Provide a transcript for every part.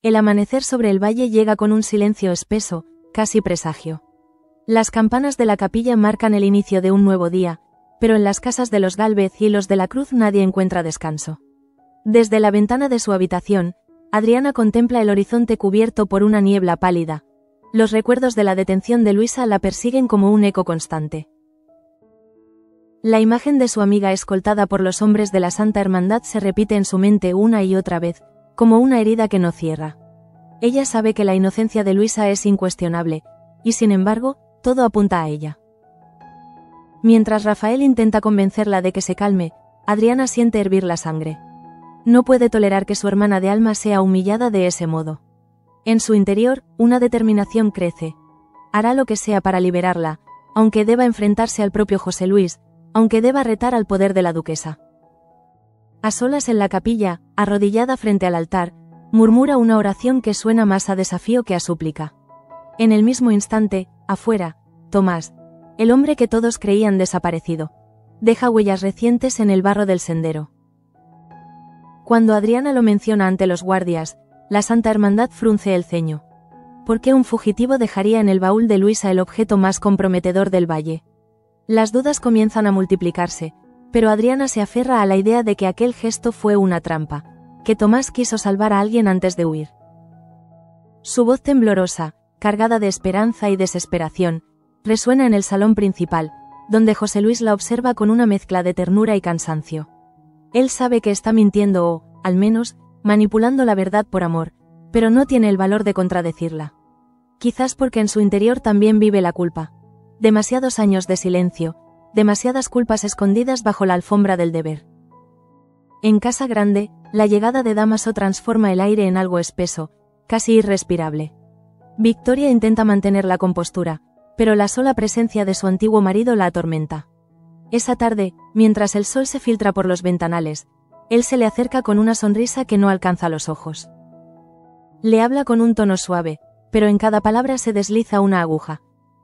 El amanecer sobre el valle llega con un silencio espeso, casi presagio. Las campanas de la capilla marcan el inicio de un nuevo día, pero en las casas de los Gálvez y los de la Cruz nadie encuentra descanso. Desde la ventana de su habitación, Adriana contempla el horizonte cubierto por una niebla pálida. Los recuerdos de la detención de Luisa la persiguen como un eco constante. La imagen de su amiga escoltada por los hombres de la Santa Hermandad se repite en su mente una y otra vez, como una herida que no cierra. Ella sabe que la inocencia de Luisa es incuestionable, y sin embargo, todo apunta a ella. Mientras Rafael intenta convencerla de que se calme, Adriana siente hervir la sangre. No puede tolerar que su hermana de alma sea humillada de ese modo. En su interior, una determinación crece. Hará lo que sea para liberarla, aunque deba enfrentarse al propio José Luis, aunque deba retar al poder de la duquesa. A solas en la capilla, arrodillada frente al altar, murmura una oración que suena más a desafío que a súplica. En el mismo instante, afuera, Tomás, el hombre que todos creían desaparecido, deja huellas recientes en el barro del sendero. Cuando Adriana lo menciona ante los guardias, la Santa Hermandad frunce el ceño. ¿Por qué un fugitivo dejaría en el baúl de Luisa el objeto más comprometedor del valle? Las dudas comienzan a multiplicarse, pero Adriana se aferra a la idea de que aquel gesto fue una trampa, que Tomás quiso salvar a alguien antes de huir. Su voz temblorosa, cargada de esperanza y desesperación, resuena en el salón principal, donde José Luis la observa con una mezcla de ternura y cansancio. Él sabe que está mintiendo o, al menos, manipulando la verdad por amor, pero no tiene el valor de contradecirla. Quizás porque en su interior también vive la culpa. Demasiados años de silencio, demasiadas culpas escondidas bajo la alfombra del deber. En Casa Grande, la llegada de Dámaso transforma el aire en algo espeso, casi irrespirable. Victoria intenta mantener la compostura, pero la sola presencia de su antiguo marido la atormenta. Esa tarde, mientras el sol se filtra por los ventanales, él se le acerca con una sonrisa que no alcanza los ojos. Le habla con un tono suave, pero en cada palabra se desliza una aguja.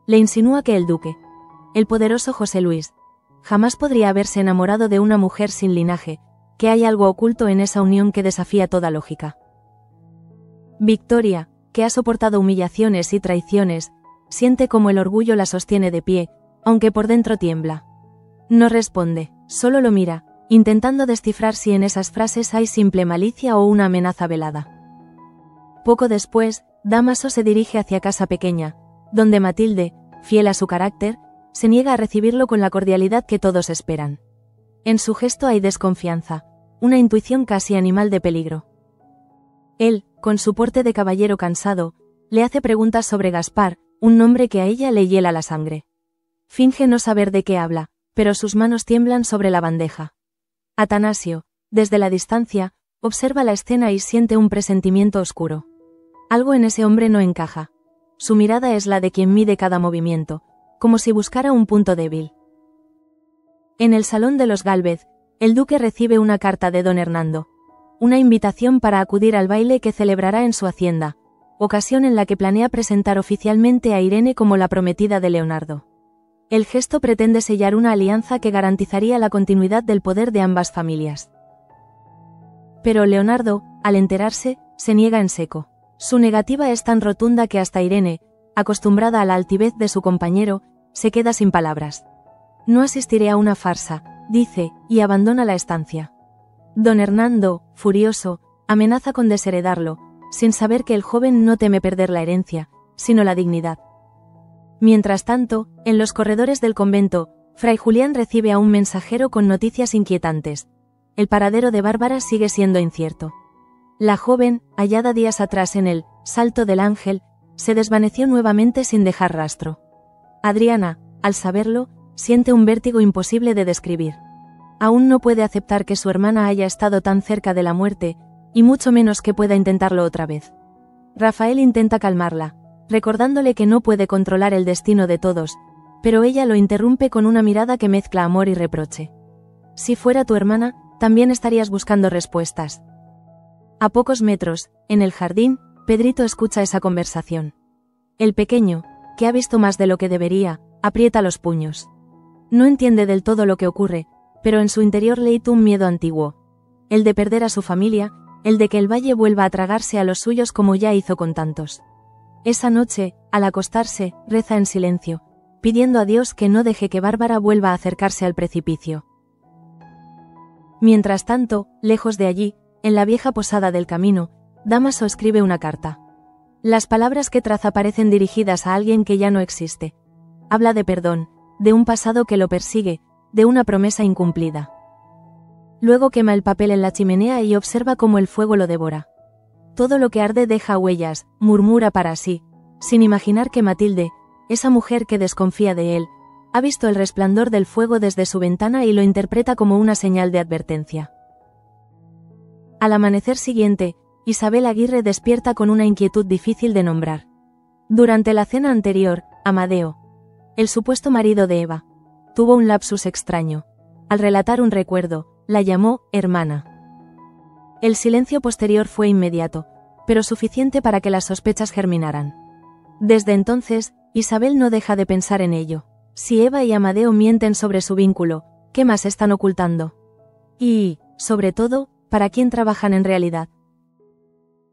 Le insinúa que el duque, el poderoso José Luis, jamás podría haberse enamorado de una mujer sin linaje, que hay algo oculto en esa unión que desafía toda lógica. Victoria, que ha soportado humillaciones y traiciones, siente como el orgullo la sostiene de pie, aunque por dentro tiembla. No responde, solo lo mira, intentando descifrar si en esas frases hay simple malicia o una amenaza velada. Poco después, Dámaso se dirige hacia Casa Pequeña, donde Matilde, fiel a su carácter, se niega a recibirlo con la cordialidad que todos esperan. En su gesto hay desconfianza, una intuición casi animal de peligro. Él, con su porte de caballero cansado, le hace preguntas sobre Gaspar, un nombre que a ella le hiela la sangre. Finge no saber de qué habla, pero sus manos tiemblan sobre la bandeja. Atanasio, desde la distancia, observa la escena y siente un presentimiento oscuro. Algo en ese hombre no encaja. Su mirada es la de quien mide cada movimiento, como si buscara un punto débil. En el salón de los Gálvez, el duque recibe una carta de don Hernando. Una invitación para acudir al baile que celebrará en su hacienda, ocasión en la que planea presentar oficialmente a Irene como la prometida de Leonardo. El gesto pretende sellar una alianza que garantizaría la continuidad del poder de ambas familias. Pero Leonardo, al enterarse, se niega en seco. Su negativa es tan rotunda que hasta Irene, acostumbrada a la altivez de su compañero, se queda sin palabras. No asistiré a una farsa, dice, y abandona la estancia. Don Hernando, furioso, amenaza con desheredarlo, sin saber que el joven no teme perder la herencia, sino la dignidad. Mientras tanto, en los corredores del convento, Fray Julián recibe a un mensajero con noticias inquietantes. El paradero de Bárbara sigue siendo incierto. La joven, hallada días atrás en el Salto del Ángel, se desvaneció nuevamente sin dejar rastro. Adriana, al saberlo, siente un vértigo imposible de describir. Aún no puede aceptar que su hermana haya estado tan cerca de la muerte, y mucho menos que pueda intentarlo otra vez. Rafael intenta calmarla, recordándole que no puede controlar el destino de todos, pero ella lo interrumpe con una mirada que mezcla amor y reproche. Si fuera tu hermana, también estarías buscando respuestas. A pocos metros, en el jardín, Pedrito escucha esa conversación. El pequeño, que ha visto más de lo que debería, aprieta los puños. No entiende del todo lo que ocurre, pero en su interior leita un miedo antiguo. El de perder a su familia, el de que el valle vuelva a tragarse a los suyos como ya hizo con tantos. Esa noche, al acostarse, reza en silencio, pidiendo a Dios que no deje que Bárbara vuelva a acercarse al precipicio. Mientras tanto, lejos de allí, en la vieja posada del camino, Dámaso escribe una carta. Las palabras que traza parecen dirigidas a alguien que ya no existe. Habla de perdón, de un pasado que lo persigue, de una promesa incumplida. Luego quema el papel en la chimenea y observa cómo el fuego lo devora. Todo lo que arde deja huellas, murmura para sí, sin imaginar que Matilde, esa mujer que desconfía de él, ha visto el resplandor del fuego desde su ventana y lo interpreta como una señal de advertencia. Al amanecer siguiente, Isabel Aguirre despierta con una inquietud difícil de nombrar. Durante la cena anterior, Amadeo, el supuesto marido de Eva, tuvo un lapsus extraño. Al relatar un recuerdo, la llamó hermana. El silencio posterior fue inmediato, pero suficiente para que las sospechas germinaran. Desde entonces, Isabel no deja de pensar en ello. Si Eva y Amadeo mienten sobre su vínculo, ¿qué más están ocultando? Y, sobre todo, ¿para quién trabajan en realidad?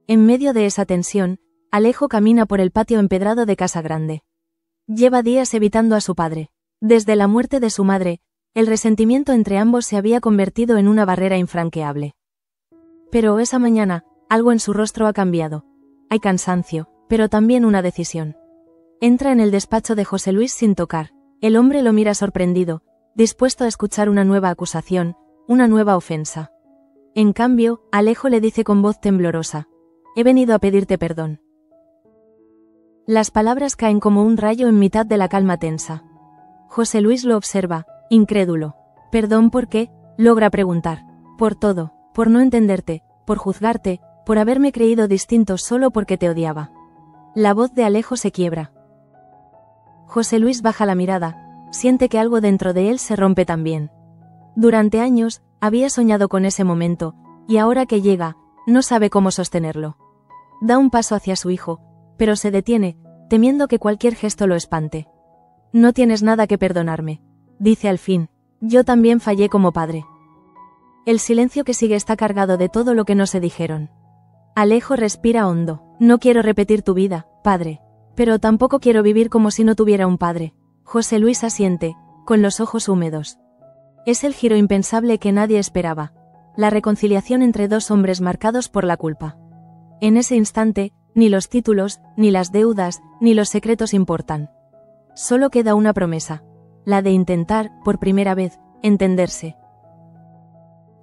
En medio de esa tensión, Alejo camina por el patio empedrado de Casa Grande. Lleva días evitando a su padre. Desde la muerte de su madre, el resentimiento entre ambos se había convertido en una barrera infranqueable. Pero esa mañana, algo en su rostro ha cambiado. Hay cansancio, pero también una decisión. Entra en el despacho de José Luis sin tocar. El hombre lo mira sorprendido, dispuesto a escuchar una nueva acusación, una nueva ofensa. En cambio, Alejo le dice con voz temblorosa: «He venido a pedirte perdón». Las palabras caen como un rayo en mitad de la calma tensa. José Luis lo observa, incrédulo. «¿Perdón por qué?», logra preguntar. «Por todo, por no entenderte, por juzgarte, por haberme creído distinto solo porque te odiaba». La voz de Alejo se quiebra. José Luis baja la mirada, siente que algo dentro de él se rompe también. Durante años, había soñado con ese momento, y ahora que llega, no sabe cómo sostenerlo. Da un paso hacia su hijo, pero se detiene, temiendo que cualquier gesto lo espante. «No tienes nada que perdonarme», dice al fin. «Yo también fallé como padre». El silencio que sigue está cargado de todo lo que no se dijeron. Alejo respira hondo. «No quiero repetir tu vida, padre. Pero tampoco quiero vivir como si no tuviera un padre». José Luis asiente, con los ojos húmedos. Es el giro impensable que nadie esperaba. La reconciliación entre dos hombres marcados por la culpa. En ese instante, ni los títulos, ni las deudas, ni los secretos importan. Solo queda una promesa. La de intentar, por primera vez, entenderse.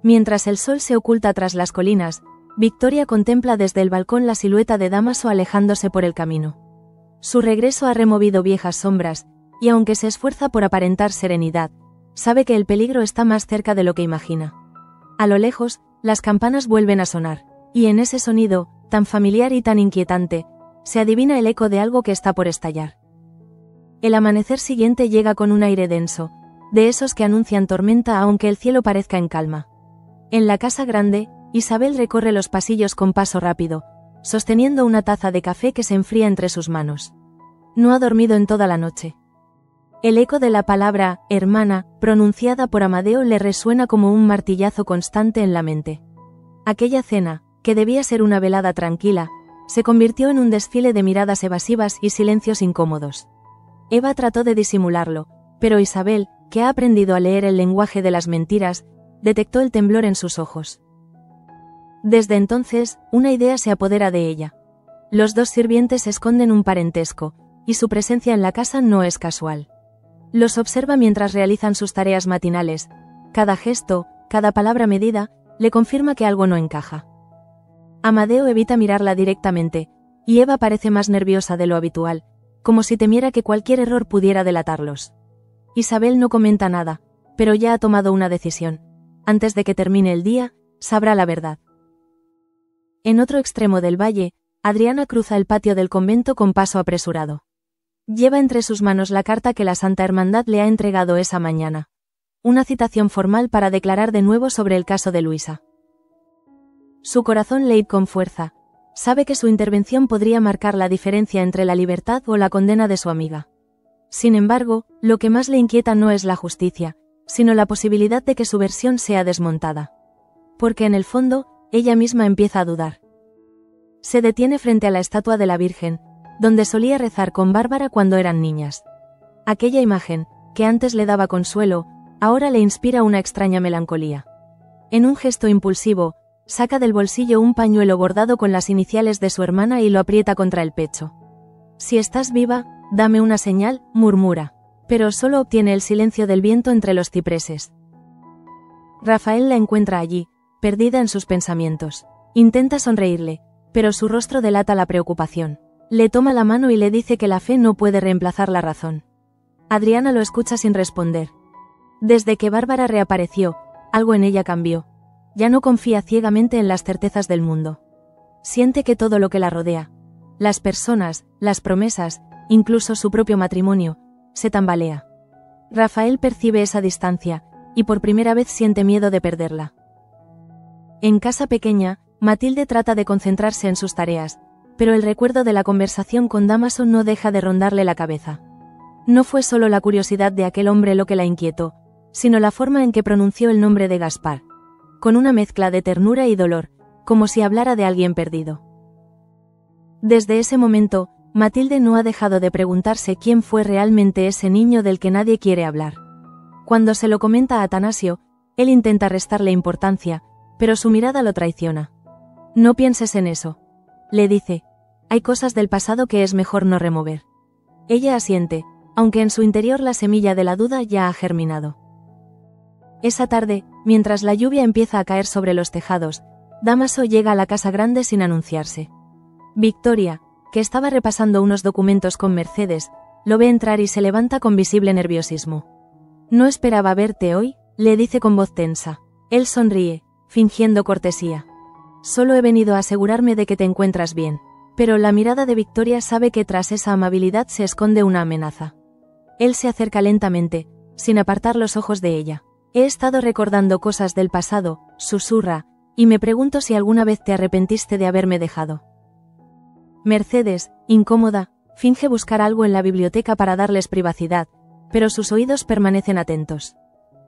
Mientras el sol se oculta tras las colinas, Victoria contempla desde el balcón la silueta de Dámaso alejándose por el camino. Su regreso ha removido viejas sombras, y aunque se esfuerza por aparentar serenidad, sabe que el peligro está más cerca de lo que imagina. A lo lejos, las campanas vuelven a sonar, y en ese sonido, tan familiar y tan inquietante, se adivina el eco de algo que está por estallar. El amanecer siguiente llega con un aire denso, de esos que anuncian tormenta aunque el cielo parezca en calma. En la Casa Grande, Isabel recorre los pasillos con paso rápido, sosteniendo una taza de café que se enfría entre sus manos. No ha dormido en toda la noche. El eco de la palabra «hermana», pronunciada por Amadeo, le resuena como un martillazo constante en la mente. Aquella cena, que debía ser una velada tranquila, se convirtió en un desfile de miradas evasivas y silencios incómodos. Eva trató de disimularlo, pero Isabel, que ha aprendido a leer el lenguaje de las mentiras, detectó el temblor en sus ojos. Desde entonces, una idea se apodera de ella. Los dos sirvientes esconden un parentesco, y su presencia en la casa no es casual. Los observa mientras realizan sus tareas matinales. Cada gesto, cada palabra medida, le confirma que algo no encaja. Amadeo evita mirarla directamente, y Eva parece más nerviosa de lo habitual, como si temiera que cualquier error pudiera delatarlos. Isabel no comenta nada, pero ya ha tomado una decisión. Antes de que termine el día, sabrá la verdad. En otro extremo del valle, Adriana cruza el patio del convento con paso apresurado. Lleva entre sus manos la carta que la Santa Hermandad le ha entregado esa mañana. Una citación formal para declarar de nuevo sobre el caso de Luisa. Su corazón le hila con fuerza. Sabe que su intervención podría marcar la diferencia entre la libertad o la condena de su amiga. Sin embargo, lo que más le inquieta no es la justicia, sino la posibilidad de que su versión sea desmontada. Porque en el fondo, ella misma empieza a dudar. Se detiene frente a la estatua de la Virgen, donde solía rezar con Bárbara cuando eran niñas. Aquella imagen, que antes le daba consuelo, ahora le inspira una extraña melancolía. En un gesto impulsivo, saca del bolsillo un pañuelo bordado con las iniciales de su hermana y lo aprieta contra el pecho. «Si estás viva, dame una señal», murmura, pero solo obtiene el silencio del viento entre los cipreses. Rafael la encuentra allí, perdida en sus pensamientos. Intenta sonreírle, pero su rostro delata la preocupación. Le toma la mano y le dice que la fe no puede reemplazar la razón. Adriana lo escucha sin responder. Desde que Bárbara reapareció, algo en ella cambió. Ya no confía ciegamente en las certezas del mundo. Siente que todo lo que la rodea, las personas, las promesas, incluso su propio matrimonio, se tambalea. Rafael percibe esa distancia, y por primera vez siente miedo de perderla. En casa pequeña, Matilde trata de concentrarse en sus tareas, pero el recuerdo de la conversación con Dámaso no deja de rondarle la cabeza. No fue solo la curiosidad de aquel hombre lo que la inquietó, sino la forma en que pronunció el nombre de Gaspar, con una mezcla de ternura y dolor, como si hablara de alguien perdido. Desde ese momento, Matilde no ha dejado de preguntarse quién fue realmente ese niño del que nadie quiere hablar. Cuando se lo comenta a Atanasio, él intenta restarle importancia, pero su mirada lo traiciona. «No pienses en eso», le dice. «Hay cosas del pasado que es mejor no remover». Ella asiente, aunque en su interior la semilla de la duda ya ha germinado. Esa tarde, mientras la lluvia empieza a caer sobre los tejados, Dámaso llega a la casa grande sin anunciarse. Victoria, que estaba repasando unos documentos con Mercedes, lo ve entrar y se levanta con visible nerviosismo. «No esperaba verte hoy», le dice con voz tensa. Él sonríe, fingiendo cortesía. «Solo he venido a asegurarme de que te encuentras bien». Pero la mirada de Victoria sabe que tras esa amabilidad se esconde una amenaza. Él se acerca lentamente, sin apartar los ojos de ella. «He estado recordando cosas del pasado», susurra, «y me pregunto si alguna vez te arrepentiste de haberme dejado». Mercedes, incómoda, finge buscar algo en la biblioteca para darles privacidad, pero sus oídos permanecen atentos.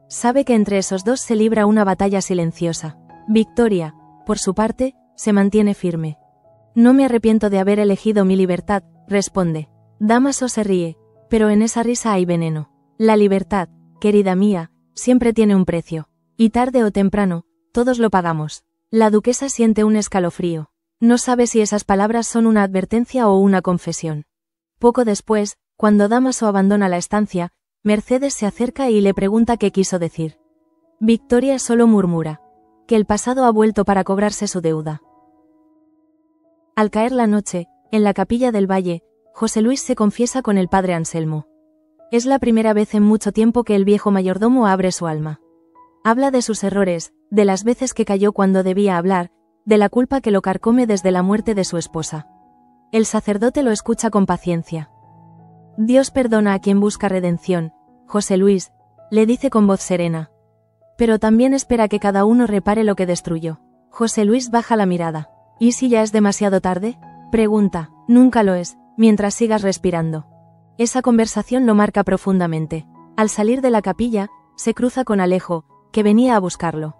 Sabe que entre esos dos se libra una batalla silenciosa. Victoria, por su parte, se mantiene firme. «No me arrepiento de haber elegido mi libertad», responde. Dámaso se ríe, pero en esa risa hay veneno. «La libertad, querida mía, siempre tiene un precio. Y tarde o temprano, todos lo pagamos». La duquesa siente un escalofrío. No sabe si esas palabras son una advertencia o una confesión. Poco después, cuando Dámaso abandona la estancia, Mercedes se acerca y le pregunta qué quiso decir. Victoria solo murmura que el pasado ha vuelto para cobrarse su deuda. Al caer la noche, en la capilla del valle, José Luis se confiesa con el padre Anselmo. Es la primera vez en mucho tiempo que el viejo mayordomo abre su alma. Habla de sus errores, de las veces que cayó cuando debía hablar, de la culpa que lo carcome desde la muerte de su esposa. El sacerdote lo escucha con paciencia. «Dios perdona a quien busca redención, José Luis», le dice con voz serena. «Pero también espera que cada uno repare lo que destruyó». José Luis baja la mirada. «¿Y si ya es demasiado tarde?», pregunta. «Nunca lo es, mientras sigas respirando». Esa conversación lo marca profundamente. Al salir de la capilla, se cruza con Alejo, que venía a buscarlo.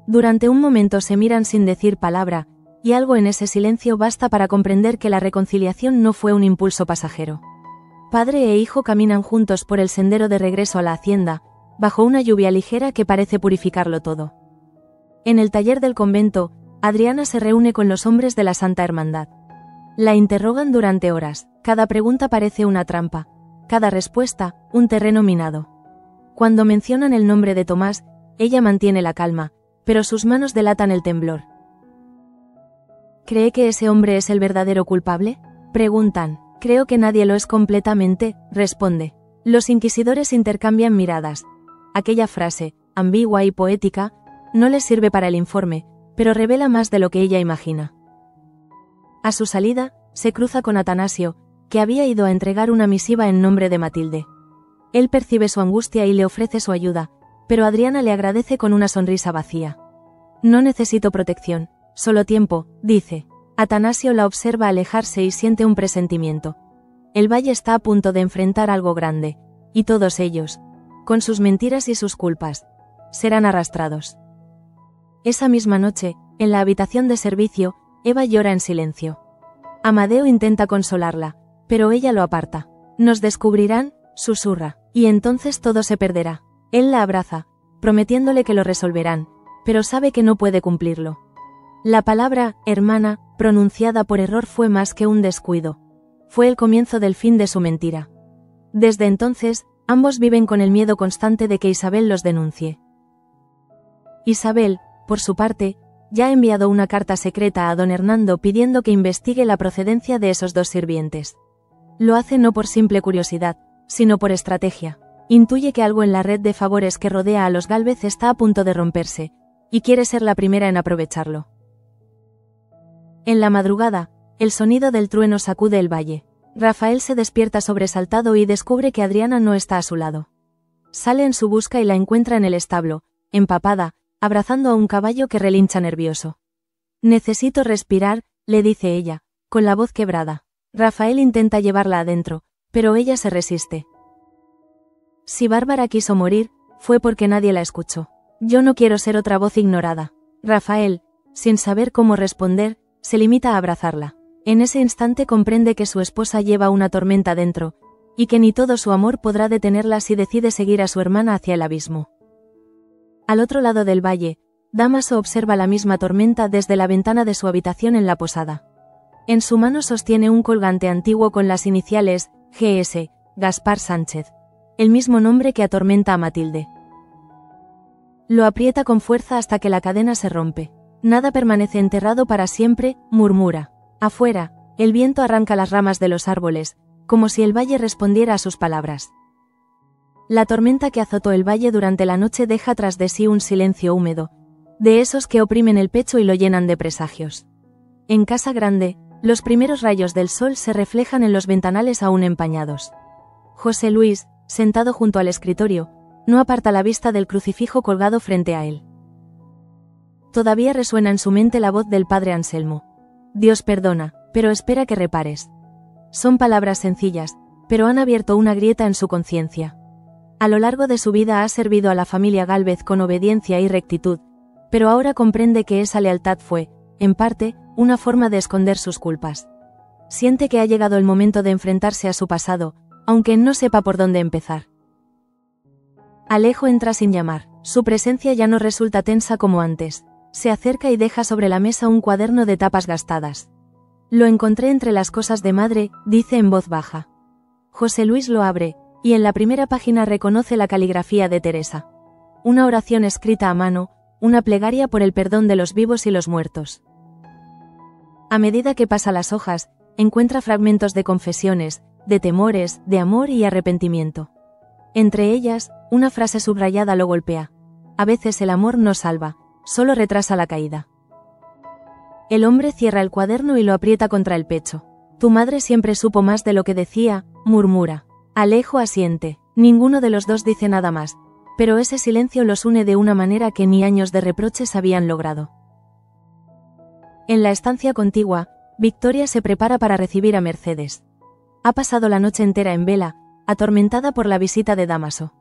Durante un momento se miran sin decir palabra, y algo en ese silencio basta para comprender que la reconciliación no fue un impulso pasajero. Padre e hijo caminan juntos por el sendero de regreso a la hacienda, bajo una lluvia ligera que parece purificarlo todo. En el taller del convento, Adriana se reúne con los hombres de la Santa Hermandad. La interrogan durante horas, cada pregunta parece una trampa, cada respuesta, un terreno minado. Cuando mencionan el nombre de Tomás, ella mantiene la calma, pero sus manos delatan el temblor. ¿Cree que ese hombre es el verdadero culpable?, preguntan. «Creo que nadie lo es completamente», responde. Los inquisidores intercambian miradas. Aquella frase, ambigua y poética, no les sirve para el informe, pero revela más de lo que ella imagina. A su salida, se cruza con Atanasio, que había ido a entregar una misiva en nombre de Matilde. Él percibe su angustia y le ofrece su ayuda, pero Adriana le agradece con una sonrisa vacía. «No necesito protección, solo tiempo», dice. Atanasio la observa alejarse y siente un presentimiento. El valle está a punto de enfrentar algo grande, y todos ellos, con sus mentiras y sus culpas, serán arrastrados. Esa misma noche, En la habitación de servicio, Eva llora en silencio. Amadeo intenta consolarla, pero ella lo aparta. Nos descubrirán, susurra, y entonces todo se perderá. Él la abraza, prometiéndole que lo resolverán, pero sabe que no puede cumplirlo. La palabra, hermana, pronunciada por error fue más que un descuido. Fue el comienzo del fin de su mentira. Desde entonces, ambos viven con el miedo constante de que Isabel los denuncie. Isabel, por su parte, ya ha enviado una carta secreta a don Hernando pidiendo que investigue la procedencia de esos dos sirvientes. Lo hace no por simple curiosidad, sino por estrategia. Intuye que algo en la red de favores que rodea a los Gálvez está a punto de romperse, y quiere ser la primera en aprovecharlo. En la madrugada, el sonido del trueno sacude el valle. Rafael se despierta sobresaltado y descubre que Adriana no está a su lado. Sale en su busca y la encuentra en el establo, empapada, abrazando a un caballo que relincha nervioso. Necesito respirar, le dice ella, con la voz quebrada. Rafael intenta llevarla adentro, pero ella se resiste. Si Bárbara quiso morir, fue porque nadie la escuchó. Yo no quiero ser otra voz ignorada. Rafael, sin saber cómo responder, se limita a abrazarla. En ese instante comprende que su esposa lleva una tormenta dentro, y que ni todo su amor podrá detenerla si decide seguir a su hermana hacia el abismo. Al otro lado del valle, Dámaso observa la misma tormenta desde la ventana de su habitación en la posada. En su mano sostiene un colgante antiguo con las iniciales, G.S., Gaspar Sánchez, el mismo nombre que atormenta a Matilde. Lo aprieta con fuerza hasta que la cadena se rompe. Nada permanece enterrado para siempre, murmura. Afuera, el viento arranca las ramas de los árboles, como si el valle respondiera a sus palabras. La tormenta que azotó el valle durante la noche deja tras de sí un silencio húmedo, de esos que oprimen el pecho y lo llenan de presagios. En Casa Grande, los primeros rayos del sol se reflejan en los ventanales aún empañados. José Luis, sentado junto al escritorio, no aparta la vista del crucifijo colgado frente a él. Todavía resuena en su mente la voz del padre Anselmo. Dios perdona, pero espera que repares. Son palabras sencillas, pero han abierto una grieta en su conciencia. A lo largo de su vida ha servido a la familia Gálvez con obediencia y rectitud, pero ahora comprende que esa lealtad fue, en parte, una forma de esconder sus culpas. Siente que ha llegado el momento de enfrentarse a su pasado, aunque no sepa por dónde empezar. Alejo entra sin llamar. Su presencia ya no resulta tensa como antes. Se acerca y deja sobre la mesa un cuaderno de tapas gastadas. Lo encontré entre las cosas de madre, dice en voz baja. José Luis lo abre, y en la primera página reconoce la caligrafía de Teresa. Una oración escrita a mano, una plegaria por el perdón de los vivos y los muertos. A medida que pasa las hojas, encuentra fragmentos de confesiones, de temores, de amor y arrepentimiento. Entre ellas, una frase subrayada lo golpea. A veces el amor no salva, solo retrasa la caída. El hombre cierra el cuaderno y lo aprieta contra el pecho. Tu madre siempre supo más de lo que decía, murmura. Alejo asiente. Ninguno de los dos dice nada más, pero ese silencio los une de una manera que ni años de reproches habían logrado. En la estancia contigua, Victoria se prepara para recibir a Mercedes. Ha pasado la noche entera en vela, atormentada por la visita de Dámaso.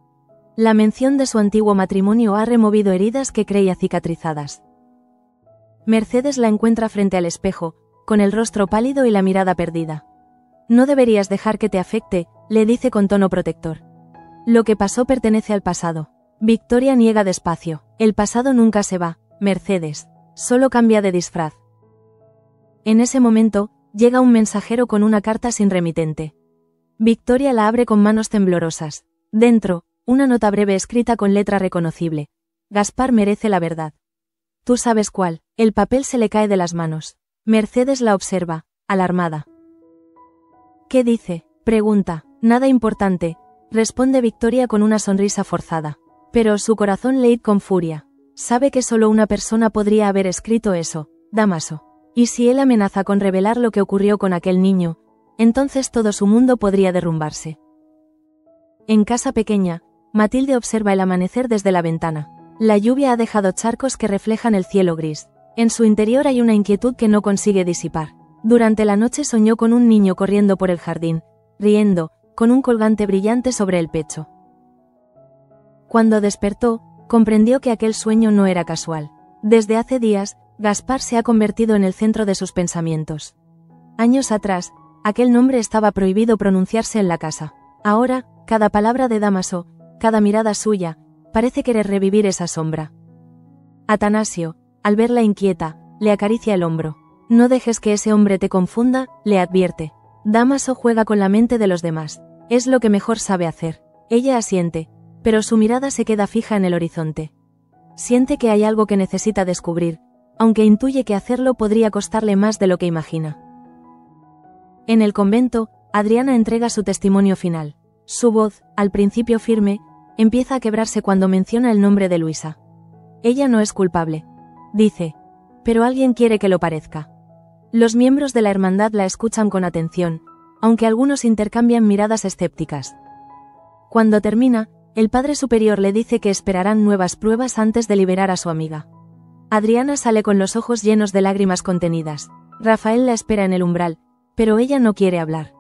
La mención de su antiguo matrimonio ha removido heridas que creía cicatrizadas. Mercedes la encuentra frente al espejo, con el rostro pálido y la mirada perdida. No deberías dejar que te afecte, le dice con tono protector. Lo que pasó pertenece al pasado. Victoria niega despacio. El pasado nunca se va, Mercedes. Solo cambia de disfraz. En ese momento, llega un mensajero con una carta sin remitente. Victoria la abre con manos temblorosas. Dentro, una nota breve escrita con letra reconocible. Gaspar merece la verdad. Tú sabes cuál. El papel se le cae de las manos. Mercedes la observa, alarmada. ¿Qué dice? Pregunta. Nada importante, responde Victoria con una sonrisa forzada. Pero su corazón le hit con furia. Sabe que solo una persona podría haber escrito eso, Dámaso. Y si él amenaza con revelar lo que ocurrió con aquel niño, entonces todo su mundo podría derrumbarse. En casa pequeña, Matilde observa el amanecer desde la ventana. La lluvia ha dejado charcos que reflejan el cielo gris. En su interior hay una inquietud que no consigue disipar. Durante la noche soñó con un niño corriendo por el jardín, riendo, con un colgante brillante sobre el pecho. Cuando despertó, comprendió que aquel sueño no era casual. Desde hace días, Gaspar se ha convertido en el centro de sus pensamientos. Años atrás, aquel nombre estaba prohibido pronunciarse en la casa. Ahora, cada palabra de Dámaso, cada mirada suya, parece querer revivir esa sombra. Atanasio, al verla inquieta, le acaricia el hombro. No dejes que ese hombre te confunda, le advierte. Dámaso juega con la mente de los demás. Es lo que mejor sabe hacer. Ella asiente, pero su mirada se queda fija en el horizonte. Siente que hay algo que necesita descubrir, aunque intuye que hacerlo podría costarle más de lo que imagina. En el convento, Adriana entrega su testimonio final. Su voz, al principio firme, empieza a quebrarse cuando menciona el nombre de Luisa. Ella no es culpable, dice, pero alguien quiere que lo parezca. Los miembros de la hermandad la escuchan con atención, aunque algunos intercambian miradas escépticas. Cuando termina, el Padre Superior le dice que esperarán nuevas pruebas antes de liberar a su amiga. Adriana sale con los ojos llenos de lágrimas contenidas. Rafael la espera en el umbral, pero ella no quiere hablar.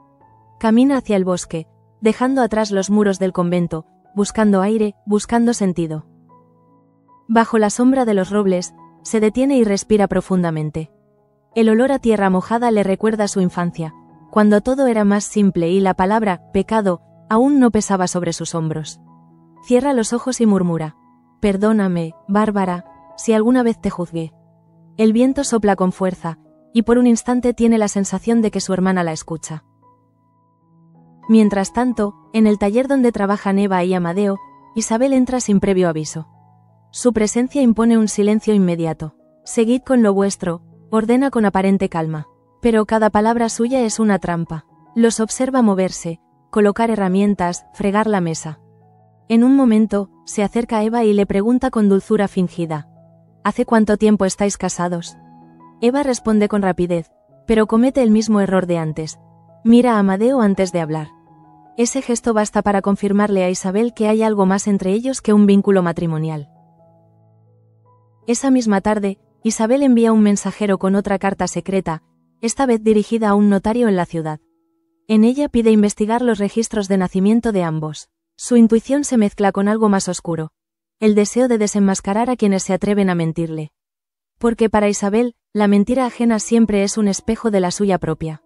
Camina hacia el bosque, dejando atrás los muros del convento, buscando aire, buscando sentido. Bajo la sombra de los robles, se detiene y respira profundamente. El olor a tierra mojada le recuerda su infancia, cuando todo era más simple y la palabra, pecado, aún no pesaba sobre sus hombros. Cierra los ojos y murmura: perdóname, Bárbara, si alguna vez te juzgué. El viento sopla con fuerza, y por un instante tiene la sensación de que su hermana la escucha. Mientras tanto, en el taller donde trabajan Eva y Amadeo, Isabel entra sin previo aviso. Su presencia impone un silencio inmediato. Seguid con lo vuestro, ordena con aparente calma. Pero cada palabra suya es una trampa. Los observa moverse, colocar herramientas, fregar la mesa. En un momento, se acerca a Eva y le pregunta con dulzura fingida: ¿hace cuánto tiempo estáis casados? Eva responde con rapidez, pero comete el mismo error de antes. Mira a Amadeo antes de hablar. Ese gesto basta para confirmarle a Isabel que hay algo más entre ellos que un vínculo matrimonial. Esa misma tarde, Isabel envía un mensajero con otra carta secreta, esta vez dirigida a un notario en la ciudad. En ella pide investigar los registros de nacimiento de ambos. Su intuición se mezcla con algo más oscuro: el deseo de desenmascarar a quienes se atreven a mentirle. Porque para Isabel, la mentira ajena siempre es un espejo de la suya propia.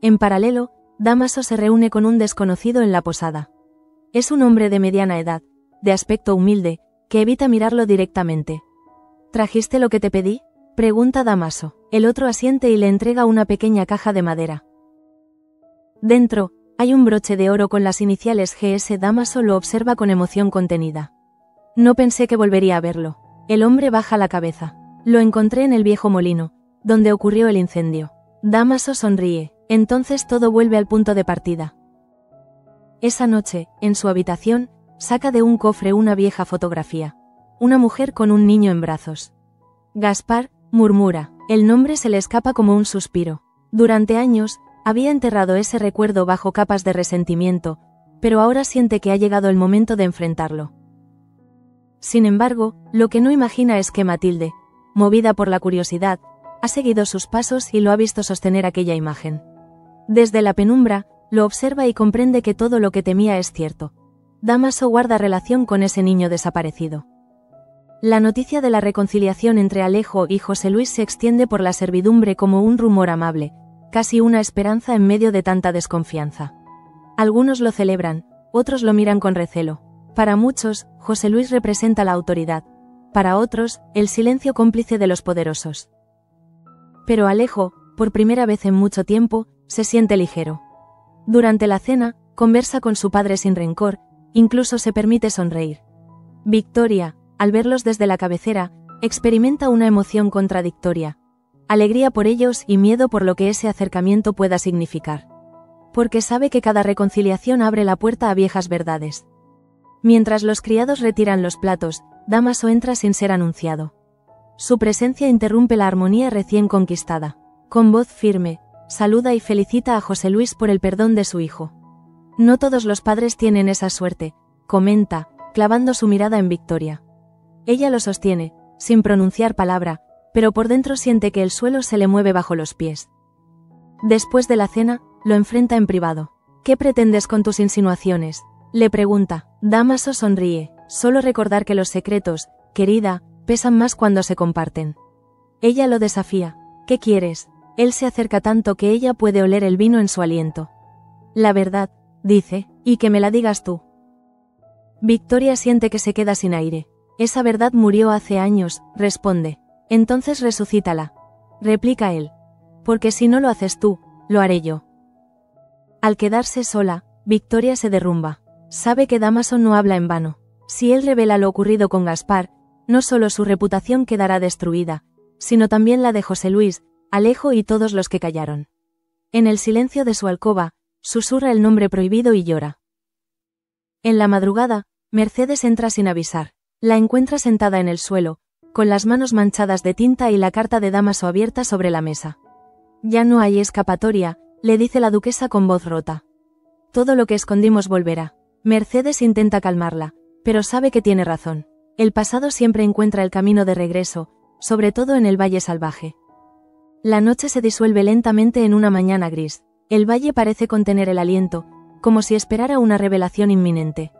En paralelo, Dámaso se reúne con un desconocido en la posada. Es un hombre de mediana edad, de aspecto humilde, que evita mirarlo directamente. ¿Trajiste lo que te pedí?, pregunta Dámaso. El otro asiente y le entrega una pequeña caja de madera. Dentro, hay un broche de oro con las iniciales GS. Dámaso lo observa con emoción contenida. No pensé que volvería a verlo. El hombre baja la cabeza. Lo encontré en el viejo molino, donde ocurrió el incendio. Dámaso sonríe. Entonces todo vuelve al punto de partida. Esa noche, en su habitación, saca de un cofre una vieja fotografía. Una mujer con un niño en brazos. Gaspar, murmura. El nombre se le escapa como un suspiro. Durante años, había enterrado ese recuerdo bajo capas de resentimiento, pero ahora siente que ha llegado el momento de enfrentarlo. Sin embargo, lo que no imagina es que Matilde, movida por la curiosidad, ha seguido sus pasos y lo ha visto sostener aquella imagen. Desde la penumbra, lo observa y comprende que todo lo que temía es cierto. Dámaso guarda relación con ese niño desaparecido. La noticia de la reconciliación entre Alejo y José Luis se extiende por la servidumbre como un rumor amable, casi una esperanza en medio de tanta desconfianza. Algunos lo celebran, otros lo miran con recelo. Para muchos, José Luis representa la autoridad. Para otros, el silencio cómplice de los poderosos. Pero Alejo, por primera vez en mucho tiempo, se siente ligero. Durante la cena, conversa con su padre sin rencor, incluso se permite sonreír. Victoria, al verlos desde la cabecera, experimenta una emoción contradictoria: alegría por ellos y miedo por lo que ese acercamiento pueda significar. Porque sabe que cada reconciliación abre la puerta a viejas verdades. Mientras los criados retiran los platos, Dámaso entra sin ser anunciado. Su presencia interrumpe la armonía recién conquistada. Con voz firme, saluda y felicita a José Luis por el perdón de su hijo. No todos los padres tienen esa suerte, comenta, clavando su mirada en Victoria. Ella lo sostiene, sin pronunciar palabra, pero por dentro siente que el suelo se le mueve bajo los pies. Después de la cena, lo enfrenta en privado. ¿Qué pretendes con tus insinuaciones?, le pregunta. Dámaso sonríe. Solo recordar que los secretos, querida, pesan más cuando se comparten. Ella lo desafía. ¿Qué quieres? Él se acerca tanto que ella puede oler el vino en su aliento. La verdad, dice, y que me la digas tú. Victoria siente que se queda sin aire. Esa verdad murió hace años, responde. Entonces resucítala. Replica él. Porque si no lo haces tú, lo haré yo. Al quedarse sola, Victoria se derrumba. Sabe que Dámaso no habla en vano. Si él revela lo ocurrido con Gaspar, no solo su reputación quedará destruida, sino también la de José Luis, Alejo y todos los que callaron. En el silencio de su alcoba, susurra el nombre prohibido y llora. En la madrugada, Mercedes entra sin avisar. La encuentra sentada en el suelo, con las manos manchadas de tinta y la carta de Dámaso abierta sobre la mesa. Ya no hay escapatoria, le dice la duquesa con voz rota. Todo lo que escondimos volverá. Mercedes intenta calmarla, pero sabe que tiene razón. El pasado siempre encuentra el camino de regreso, sobre todo en el Valle Salvaje. La noche se disuelve lentamente en una mañana gris. El valle parece contener el aliento, como si esperara una revelación inminente.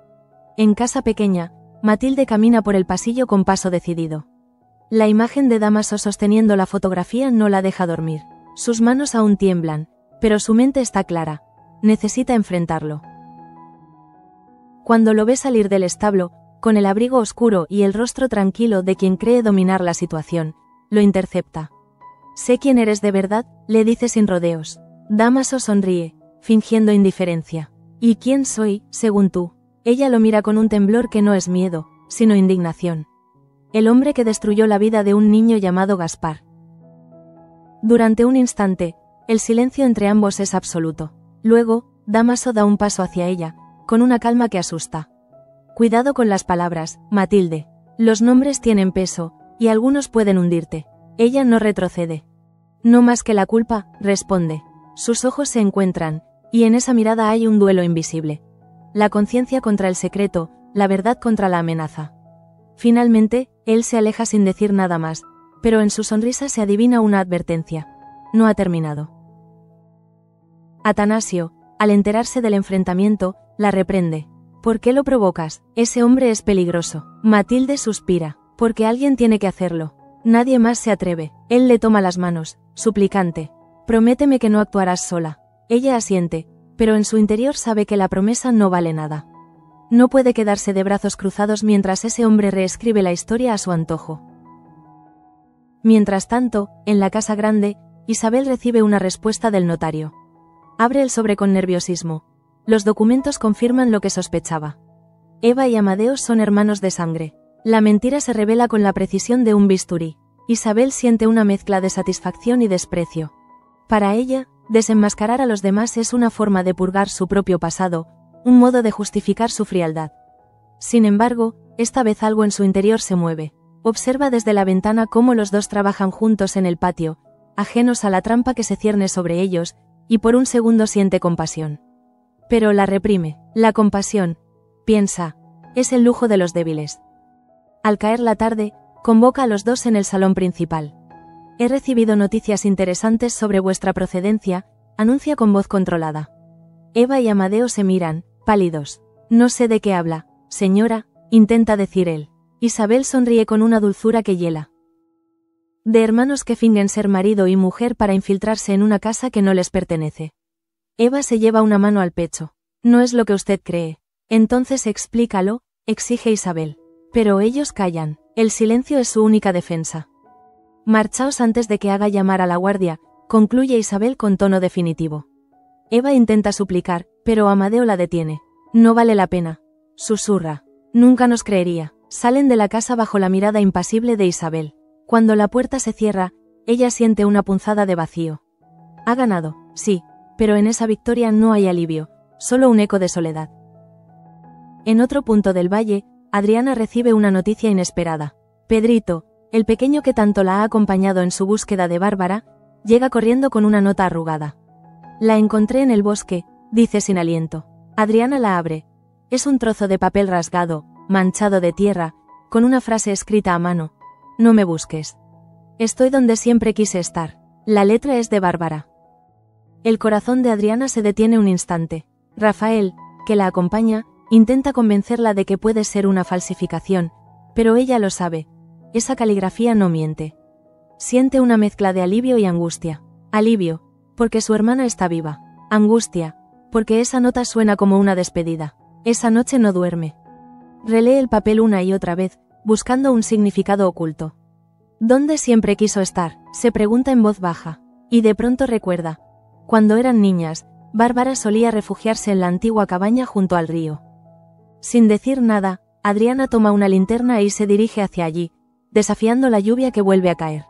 En casa pequeña, Matilde camina por el pasillo con paso decidido. La imagen de Dámaso sosteniendo la fotografía no la deja dormir. Sus manos aún tiemblan, pero su mente está clara. Necesita enfrentarlo. Cuando lo ve salir del establo, con el abrigo oscuro y el rostro tranquilo de quien cree dominar la situación, lo intercepta. Sé quién eres de verdad, le dice sin rodeos. Dámaso sonríe, fingiendo indiferencia. ¿Y quién soy, según tú? Ella lo mira con un temblor que no es miedo, sino indignación. El hombre que destruyó la vida de un niño llamado Gaspar. Durante un instante, el silencio entre ambos es absoluto. Luego, Dámaso da un paso hacia ella, con una calma que asusta. Cuidado con las palabras, Matilde. Los nombres tienen peso, y algunos pueden hundirte. Ella no retrocede. No más que la culpa, responde. Sus ojos se encuentran, y en esa mirada hay un duelo invisible. La conciencia contra el secreto, la verdad contra la amenaza. Finalmente, él se aleja sin decir nada más, pero en su sonrisa se adivina una advertencia. No ha terminado. Atanasio, al enterarse del enfrentamiento, la reprende. ¿Por qué lo provocas? Ese hombre es peligroso. Matilde suspira. Porque alguien tiene que hacerlo. Nadie más se atreve. Él le toma las manos, suplicante. Prométeme que no actuarás sola. Ella asiente, pero en su interior sabe que la promesa no vale nada. No puede quedarse de brazos cruzados mientras ese hombre reescribe la historia a su antojo. Mientras tanto, en la casa grande, Isabel recibe una respuesta del notario. Abre el sobre con nerviosismo. Los documentos confirman lo que sospechaba. Eva y Amadeo son hermanos de sangre. La mentira se revela con la precisión de un bisturí. Isabel siente una mezcla de satisfacción y desprecio. Para ella, desenmascarar a los demás es una forma de purgar su propio pasado, un modo de justificar su frialdad. Sin embargo, esta vez algo en su interior se mueve. Observa desde la ventana cómo los dos trabajan juntos en el patio, ajenos a la trampa que se cierne sobre ellos, y por un segundo siente compasión. Pero la reprime. La compasión, piensa, es el lujo de los débiles. Al caer la tarde, convoca a los dos en el salón principal. He recibido noticias interesantes sobre vuestra procedencia, anuncia con voz controlada. Eva y Amadeo se miran, pálidos. No sé de qué habla, señora, intenta decir él. Isabel sonríe con una dulzura que hiela. De hermanos que fingen ser marido y mujer para infiltrarse en una casa que no les pertenece. Eva se lleva una mano al pecho. No es lo que usted cree. Entonces explícalo, exige Isabel. Pero ellos callan. El silencio es su única defensa. Marchaos antes de que haga llamar a la guardia, concluye Isabel con tono definitivo. Eva intenta suplicar, pero Amadeo la detiene. No vale la pena. Susurra. Nunca nos creería. Salen de la casa bajo la mirada impasible de Isabel. Cuando la puerta se cierra, ella siente una punzada de vacío. Ha ganado, sí, pero en esa victoria no hay alivio, solo un eco de soledad. En otro punto del valle, Adriana recibe una noticia inesperada. Pedrito, el pequeño que tanto la ha acompañado en su búsqueda de Bárbara, llega corriendo con una nota arrugada. La encontré en el bosque, dice sin aliento. Adriana la abre. Es un trozo de papel rasgado, manchado de tierra, con una frase escrita a mano. No me busques. Estoy donde siempre quise estar. La letra es de Bárbara. El corazón de Adriana se detiene un instante. Rafael, que la acompaña, intenta convencerla de que puede ser una falsificación, pero ella lo sabe. Esa caligrafía no miente. Siente una mezcla de alivio y angustia. Alivio, porque su hermana está viva. Angustia, porque esa nota suena como una despedida. Esa noche no duerme. Relee el papel una y otra vez, buscando un significado oculto. ¿Dónde siempre quiso estar?, se pregunta en voz baja. Y de pronto recuerda. Cuando eran niñas, Bárbara solía refugiarse en la antigua cabaña junto al río. Sin decir nada, Adriana toma una linterna y se dirige hacia allí, desafiando la lluvia que vuelve a caer.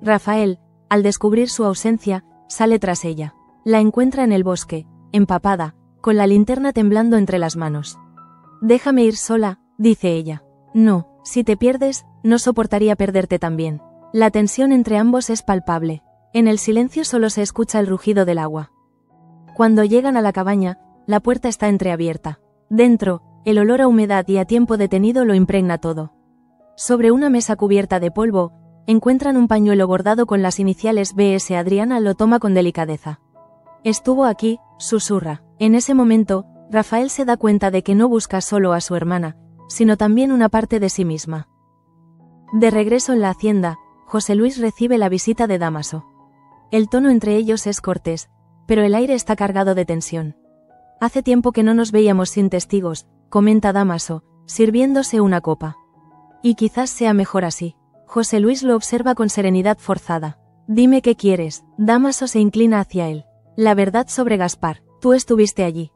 Rafael, al descubrir su ausencia, sale tras ella. La encuentra en el bosque, empapada, con la linterna temblando entre las manos. «Déjame ir sola», dice ella. «No, si te pierdes, no soportaría perderte también». La tensión entre ambos es palpable. En el silencio solo se escucha el rugido del agua. Cuando llegan a la cabaña, la puerta está entreabierta. Dentro, el olor a humedad y a tiempo detenido lo impregna todo. Sobre una mesa cubierta de polvo, encuentran un pañuelo bordado con las iniciales B.S. Adriana lo toma con delicadeza. «Estuvo aquí», susurra. En ese momento, Rafael se da cuenta de que no busca solo a su hermana, sino también una parte de sí misma. De regreso en la hacienda, José Luis recibe la visita de Dámaso. El tono entre ellos es cortés, pero el aire está cargado de tensión. «Hace tiempo que no nos veíamos sin testigos», comenta Dámaso, sirviéndose una copa. «Y quizás sea mejor así». José Luis lo observa con serenidad forzada. «Dime qué quieres». Dámaso se inclina hacia él. «La verdad sobre Gaspar, tú estuviste allí».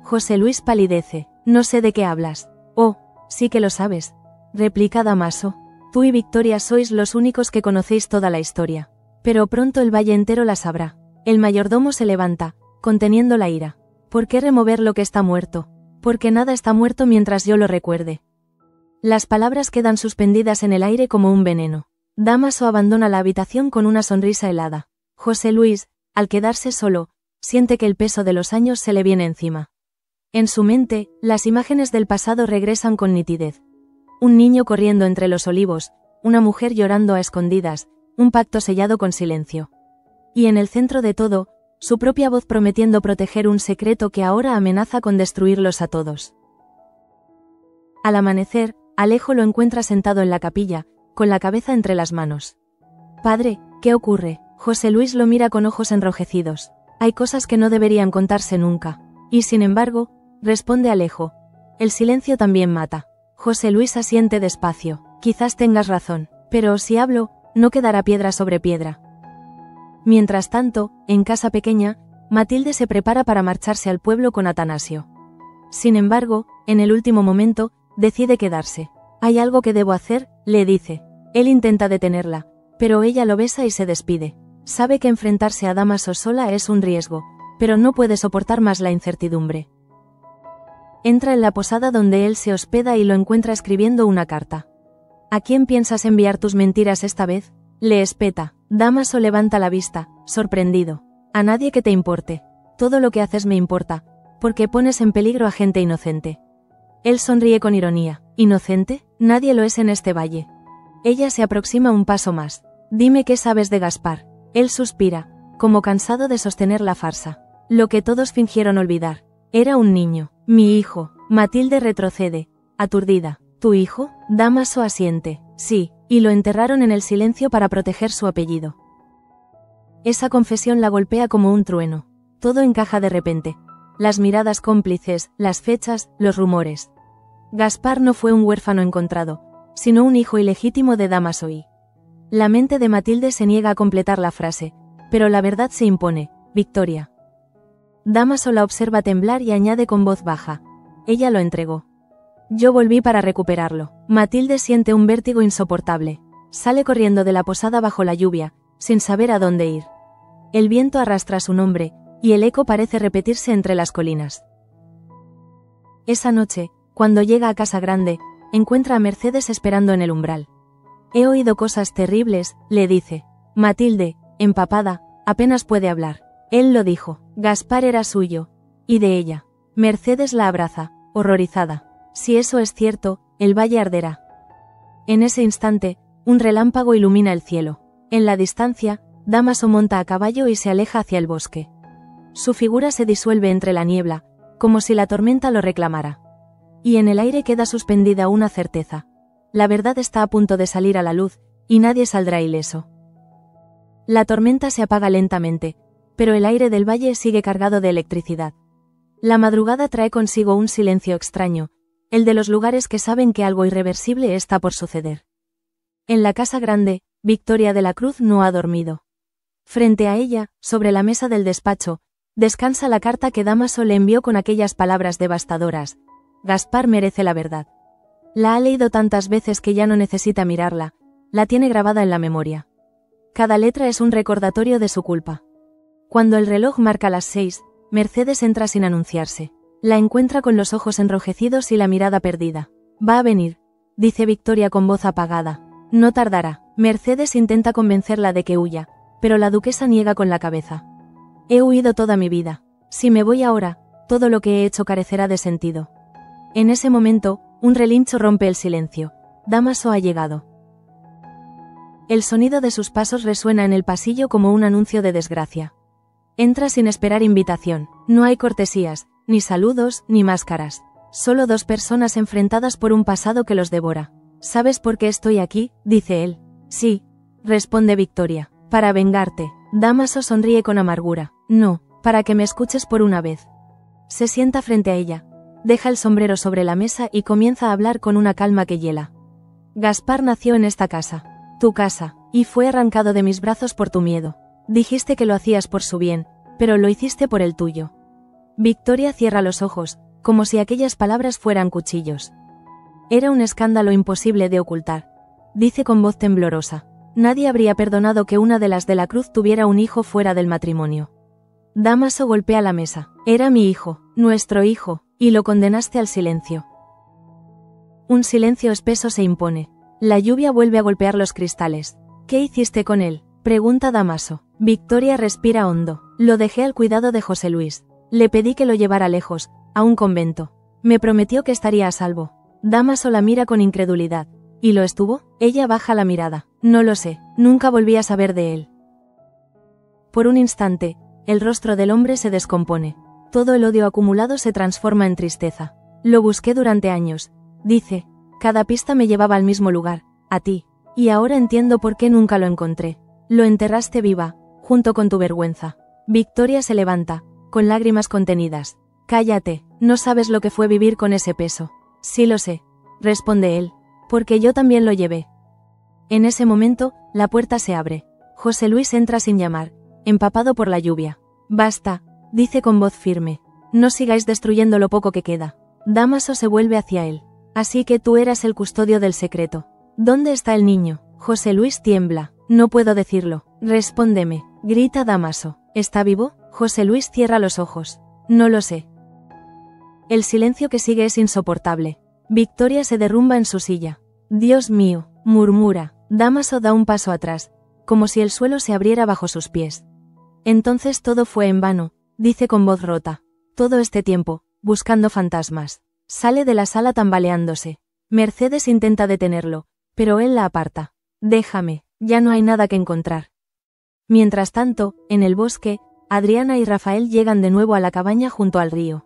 José Luis palidece. «No sé de qué hablas». «Oh, sí que lo sabes», replica Dámaso. «Tú y Victoria sois los únicos que conocéis toda la historia. Pero pronto el valle entero la sabrá». El mayordomo se levanta, conteniendo la ira. «¿Por qué remover lo que está muerto? Porque nada está muerto mientras yo lo recuerde». Las palabras quedan suspendidas en el aire como un veneno. Dámaso abandona la habitación con una sonrisa helada. José Luis, al quedarse solo, siente que el peso de los años se le viene encima. En su mente, las imágenes del pasado regresan con nitidez. Un niño corriendo entre los olivos, una mujer llorando a escondidas, un pacto sellado con silencio. Y en el centro de todo, su propia voz prometiendo proteger un secreto que ahora amenaza con destruirlos a todos. Al amanecer, Alejo lo encuentra sentado en la capilla, con la cabeza entre las manos. «Padre, ¿qué ocurre?». José Luis lo mira con ojos enrojecidos. «Hay cosas que no deberían contarse nunca». «Y sin embargo», responde Alejo. «El silencio también mata». José Luis asiente despacio. «Quizás tengas razón, pero si hablo, no quedará piedra sobre piedra». Mientras tanto, en casa pequeña, Matilde se prepara para marcharse al pueblo con Atanasio. Sin embargo, en el último momento, decide quedarse. «Hay algo que debo hacer», le dice. Él intenta detenerla, pero ella lo besa y se despide. Sabe que enfrentarse a Dámaso sola es un riesgo, pero no puede soportar más la incertidumbre. Entra en la posada donde él se hospeda y lo encuentra escribiendo una carta. «¿A quién piensas enviar tus mentiras esta vez?», le espeta. Dámaso levanta la vista, sorprendido. «A nadie que te importe. Todo lo que haces me importa, porque pones en peligro a gente inocente». Él sonríe con ironía. «¿Inocente? Nadie lo es en este valle». Ella se aproxima un paso más. «Dime qué sabes de Gaspar». Él suspira, como cansado de sostener la farsa. «Lo que todos fingieron olvidar. Era un niño. Mi hijo». Matilde retrocede, aturdida. «¿Tu hijo?». Dámaso asiente. «Sí, y lo enterraron en el silencio para proteger su apellido». Esa confesión la golpea como un trueno. Todo encaja de repente. Las miradas cómplices, las fechas, los rumores. Gaspar no fue un huérfano encontrado, sino un hijo ilegítimo de Dámaso y... La mente de Matilde se niega a completar la frase, pero la verdad se impone. «Victoria». Dámaso la observa temblar y añade con voz baja. «Ella lo entregó. Yo volví para recuperarlo». Matilde siente un vértigo insoportable. Sale corriendo de la posada bajo la lluvia, sin saber a dónde ir. El viento arrastra su nombre, y el eco parece repetirse entre las colinas. Esa noche, cuando llega a Casa Grande, encuentra a Mercedes esperando en el umbral. «He oído cosas terribles», le dice. Matilde, empapada, apenas puede hablar. Él lo dijo. Gaspar era suyo. Y de ella. Mercedes la abraza, horrorizada. Si eso es cierto, el valle arderá. En ese instante, un relámpago ilumina el cielo. En la distancia, Dámaso monta a caballo y se aleja hacia el bosque. Su figura se disuelve entre la niebla, como si la tormenta lo reclamara. Y en el aire queda suspendida una certeza. La verdad está a punto de salir a la luz, y nadie saldrá ileso. La tormenta se apaga lentamente, pero el aire del valle sigue cargado de electricidad. La madrugada trae consigo un silencio extraño, el de los lugares que saben que algo irreversible está por suceder. En la casa grande, Victoria de la Cruz no ha dormido. Frente a ella, sobre la mesa del despacho, descansa la carta que Dámaso le envió con aquellas palabras devastadoras: Gaspar merece la verdad. La ha leído tantas veces que ya no necesita mirarla, la tiene grabada en la memoria. Cada letra es un recordatorio de su culpa. Cuando el reloj marca las 6, Mercedes entra sin anunciarse. La encuentra con los ojos enrojecidos y la mirada perdida. Va a venir, dice Victoria con voz apagada. No tardará. Mercedes intenta convencerla de que huya, pero la duquesa niega con la cabeza. He huido toda mi vida. Si me voy ahora, todo lo que he hecho carecerá de sentido. En ese momento, un relincho rompe el silencio. Dámaso ha llegado. El sonido de sus pasos resuena en el pasillo como un anuncio de desgracia. Entra sin esperar invitación. No hay cortesías, ni saludos, ni máscaras. Solo dos personas enfrentadas por un pasado que los devora. ¿Sabes por qué estoy aquí?, dice él. Sí, responde Victoria. Para vengarte. Dámaso sonríe con amargura. No, para que me escuches por una vez. Se sienta frente a ella. Deja el sombrero sobre la mesa y comienza a hablar con una calma que hiela. Gaspar nació en esta casa. Tu casa, y fue arrancado de mis brazos por tu miedo. Dijiste que lo hacías por su bien, pero lo hiciste por el tuyo. Victoria cierra los ojos, como si aquellas palabras fueran cuchillos. Era un escándalo imposible de ocultar. Dice con voz temblorosa. Nadie habría perdonado que una de las de la Cruz tuviera un hijo fuera del matrimonio. Dámaso golpea la mesa. Era mi hijo, nuestro hijo, y lo condenaste al silencio. Un silencio espeso se impone. La lluvia vuelve a golpear los cristales. ¿Qué hiciste con él?, pregunta Dámaso. Victoria respira hondo. Lo dejé al cuidado de José Luis. Le pedí que lo llevara lejos, a un convento. Me prometió que estaría a salvo. Dámaso la mira con incredulidad. ¿Y lo estuvo? Ella baja la mirada. No lo sé, nunca volví a saber de él. Por un instante, el rostro del hombre se descompone. Todo el odio acumulado se transforma en tristeza. Lo busqué durante años, dice. Cada pista me llevaba al mismo lugar, a ti. Y ahora entiendo por qué nunca lo encontré. Lo enterraste viva, junto con tu vergüenza. Victoria se levanta, con lágrimas contenidas. Cállate, no sabes lo que fue vivir con ese peso. Sí lo sé, responde él, porque yo también lo llevé. En ese momento, la puerta se abre. José Luis entra sin llamar, empapado por la lluvia. Basta, dice con voz firme. No sigáis destruyendo lo poco que queda. Dámaso se vuelve hacia él. Así que tú eras el custodio del secreto. ¿Dónde está el niño? José Luis tiembla. No puedo decirlo. Respóndeme, grita Dámaso. ¿Está vivo? José Luis cierra los ojos. No lo sé. El silencio que sigue es insoportable. Victoria se derrumba en su silla. Dios mío, murmura. Dámaso da un paso atrás, como si el suelo se abriera bajo sus pies. Entonces todo fue en vano, dice con voz rota. Todo este tiempo, buscando fantasmas. Sale de la sala tambaleándose. Mercedes intenta detenerlo, pero él la aparta. Déjame, ya no hay nada que encontrar. Mientras tanto, en el bosque, Adriana y Rafael llegan de nuevo a la cabaña junto al río.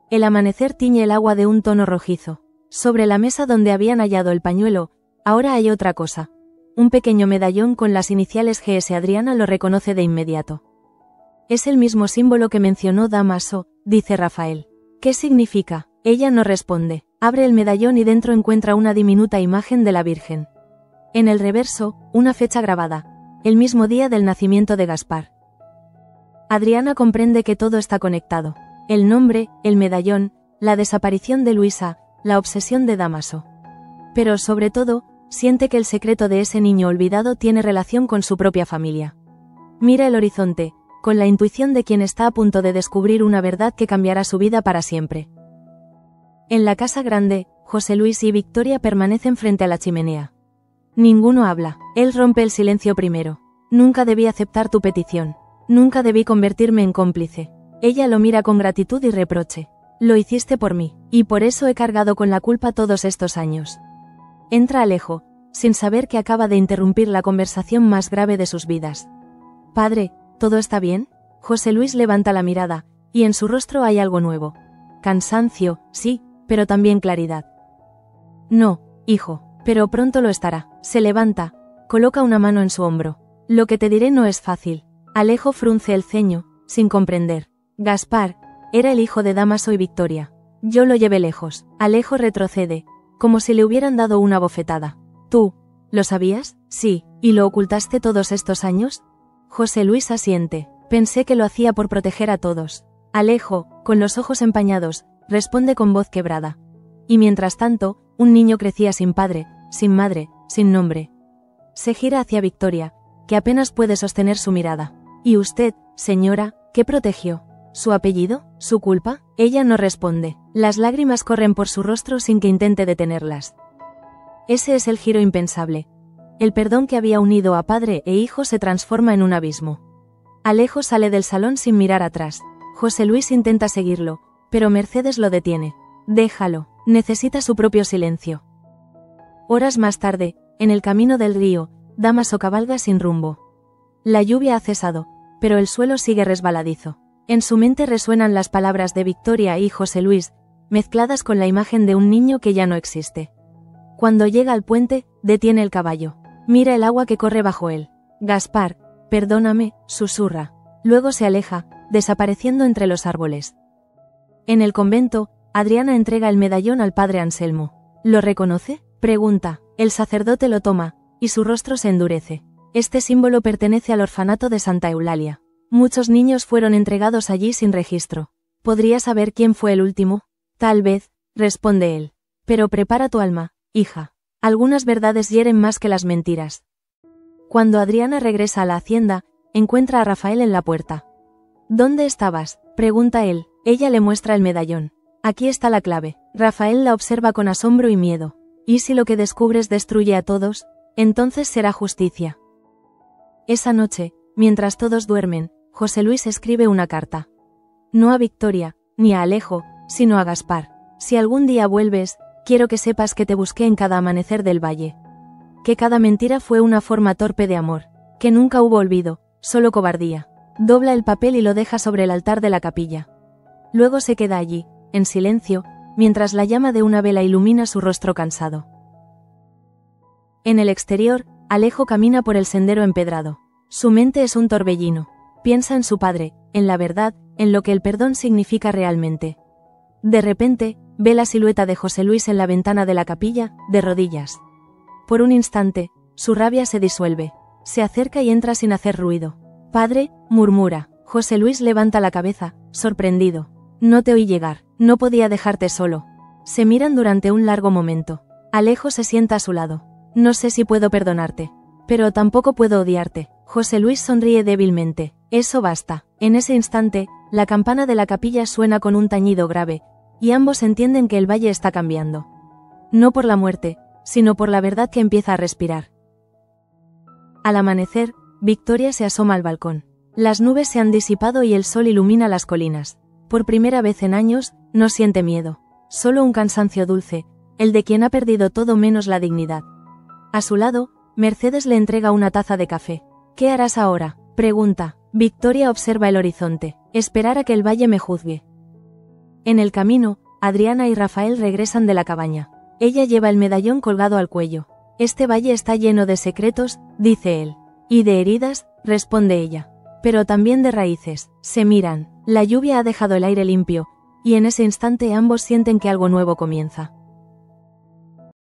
El amanecer tiñe el agua de un tono rojizo. Sobre la mesa donde habían hallado el pañuelo, ahora hay otra cosa. Un pequeño medallón con las iniciales GS. Adriana lo reconoce de inmediato. Es el mismo símbolo que mencionó Dámaso, dice Rafael. ¿Qué significa? Ella no responde. Abre el medallón y dentro encuentra una diminuta imagen de la Virgen. En el reverso, una fecha grabada. El mismo día del nacimiento de Gaspar. Adriana comprende que todo está conectado. El nombre, el medallón, la desaparición de Luisa, la obsesión de Dámaso. Pero sobre todo, siente que el secreto de ese niño olvidado tiene relación con su propia familia. Mira el horizonte, con la intuición de quien está a punto de descubrir una verdad que cambiará su vida para siempre. En la casa grande, José Luis y Victoria permanecen frente a la chimenea. Ninguno habla. Él rompe el silencio primero. Nunca debí aceptar tu petición. Nunca debí convertirme en cómplice. Ella lo mira con gratitud y reproche. Lo hiciste por mí, y por eso he cargado con la culpa todos estos años. Entra Alejo, sin saber que acaba de interrumpir la conversación más grave de sus vidas. Padre, ¿todo está bien? José Luis levanta la mirada, y en su rostro hay algo nuevo. Cansancio, sí, pero también claridad. No, hijo, pero pronto lo estará. Se levanta, coloca una mano en su hombro. Lo que te diré no es fácil. Alejo frunce el ceño, sin comprender. Gaspar, era el hijo de Dámaso y Victoria. Yo lo llevé lejos. Alejo retrocede, como si le hubieran dado una bofetada. ¿Tú? ¿Lo sabías? Sí. ¿Y lo ocultaste todos estos años? José Luis asiente. Pensé que lo hacía por proteger a todos. Alejo, con los ojos empañados, responde con voz quebrada. Y mientras tanto, un niño crecía sin padre, sin madre, sin nombre. Se gira hacia Victoria, que apenas puede sostener su mirada. ¿Y usted, señora, qué protegió? ¿Su apellido? ¿Su culpa? Ella no responde. Las lágrimas corren por su rostro sin que intente detenerlas. Ese es el giro impensable. El perdón que había unido a padre e hijo se transforma en un abismo. Alejo sale del salón sin mirar atrás. José Luis intenta seguirlo, pero Mercedes lo detiene. Déjalo, necesita su propio silencio. Horas más tarde, en el camino del río, Dámaso cabalga sin rumbo. La lluvia ha cesado, pero el suelo sigue resbaladizo. En su mente resuenan las palabras de Victoria y José Luis, mezcladas con la imagen de un niño que ya no existe. Cuando llega al puente, detiene el caballo. Mira el agua que corre bajo él. Gaspar, perdóname, susurra. Luego se aleja, desapareciendo entre los árboles. En el convento, Adriana entrega el medallón al padre Anselmo. ¿Lo reconoce?, pregunta. El sacerdote lo toma, y su rostro se endurece. Este símbolo pertenece al orfanato de Santa Eulalia. Muchos niños fueron entregados allí sin registro. ¿Podría saber quién fue el último? Tal vez, responde él. Pero prepara tu alma, hija. Algunas verdades hieren más que las mentiras. Cuando Adriana regresa a la hacienda, encuentra a Rafael en la puerta. ¿Dónde estabas?, pregunta él. Ella le muestra el medallón. Aquí está la clave. Rafael la observa con asombro y miedo. ¿Y si lo que descubres destruye a todos? Entonces será justicia. Esa noche, mientras todos duermen, José Luis escribe una carta. No a Victoria, ni a Alejo, sino a Gaspar. Si algún día vuelves, quiero que sepas que te busqué en cada amanecer del valle. Que cada mentira fue una forma torpe de amor. Que nunca hubo olvido, solo cobardía. Dobla el papel y lo deja sobre el altar de la capilla. Luego se queda allí, en silencio, mientras la llama de una vela ilumina su rostro cansado. En el exterior, Alejo camina por el sendero empedrado. Su mente es un torbellino. Piensa en su padre, en la verdad, en lo que el perdón significa realmente. De repente, ve la silueta de José Luis en la ventana de la capilla, de rodillas. Por un instante, su rabia se disuelve. Se acerca y entra sin hacer ruido. «Padre», murmura. José Luis levanta la cabeza, sorprendido. «No te oí llegar, no podía dejarte solo». Se miran durante un largo momento. Alejo se sienta a su lado. «No sé si puedo perdonarte. Pero tampoco puedo odiarte». José Luis sonríe débilmente. «Eso basta». En ese instante, la campana de la capilla suena con un tañido grave, y ambos entienden que el valle está cambiando. No por la muerte, sino por la verdad que empieza a respirar. Al amanecer, Victoria se asoma al balcón. Las nubes se han disipado y el sol ilumina las colinas. Por primera vez en años, no siente miedo. Solo un cansancio dulce, el de quien ha perdido todo menos la dignidad. A su lado, Mercedes le entrega una taza de café. «¿Qué harás ahora?», pregunta. Victoria observa el horizonte. «Esperar a que el valle me juzgue». En el camino, Adriana y Rafael regresan de la cabaña. Ella lleva el medallón colgado al cuello. «Este valle está lleno de secretos», dice él. «Y de heridas», responde ella. «Pero también de raíces». Se miran. La lluvia ha dejado el aire limpio, y en ese instante ambos sienten que algo nuevo comienza.